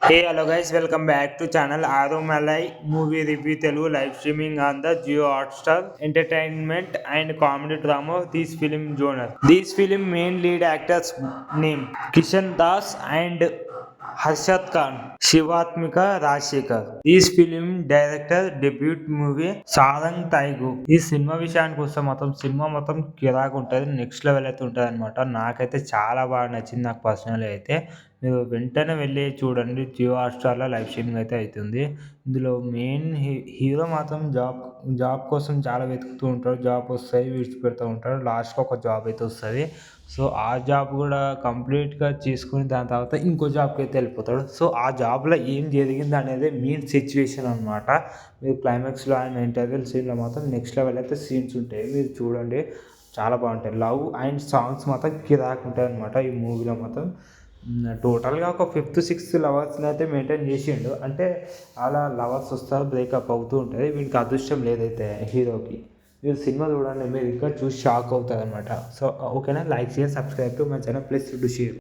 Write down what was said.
Hey, hello guys, welcome back to channel Arumalai Movie Review Telugu live streaming on the Geo Hotstar entertainment and comedy drama. This film genre. This film main lead actors name Kishan Das and Harshad Khan, Shivatmika Rajshekar. This film director debut movie సారంగ్ టైగు. ఈ సినిమా విషయానికి వస్తే మొత్తం cinema మొత్తం కిరాక్ ఉంటుంది, next level అయితే ఉంటుంది అనమాట. నాకైతే చాలా బాగా నచ్చింది, నాకు పర్సనల్ అయితే. మీరు వెంటనే వెళ్ళి చూడండి, జియో హాట్‌స్టార్‌లో లైవ్ స్ట్రీమింగ్ అయితే అవుతుంది. ఇందులో మెయిన్ హీరో మాత్రం జాబ్ కోసం చాలా వెతుకుతూ ఉంటాడు. జాబ్ వస్తాయి, విడిచిపెడుతూ ఉంటాడు. లాస్ట్‌కి ఒక జాబ్ అయితే వస్తుంది. సో ఆ జాబ్ కూడా కంప్లీట్‌గా చేసుకొని దాని తర్వాత ఇంకో జాబ్‌కి అయితే వెళ్ళిపోతాడు. సో ఆ జాబ్‌లో ఏం జరిగింది అనేది మెయిన్ సిచ్యువేషన్ అనమాట. మీరు క్లైమాక్స్‌లో అండ్ ఇంటర్వెల్ సీన్‌లో మాత్రం నెక్స్ట్ లెవెల్ అయితే సీన్స్ ఉంటాయి, మీరు చూడండి. చాలా బాగుంటాయి. లవ్ అండ్ సాంగ్స్ మాత్రం కిరాక్ ఉంటాయి అనమాట ఈ మూవీలో మాత్రం. టోటల్గా ఒక ఫిఫ్త్ సిక్స్త్ లవర్స్ని అయితే మెయింటైన్ చేసిండు. అంటే అలా లవర్స్ వస్తారు, బ్రేకప్ అవుతూ ఉంటుంది. వీడికి అదృష్టం లేదైతే హీరోకి. మీరు సినిమా చూడండి, మీరు ఇంకా చూసి షాక్ అవుతారు అనమాట. సో ఓకేనా, like share subscribe to my channel, please to share.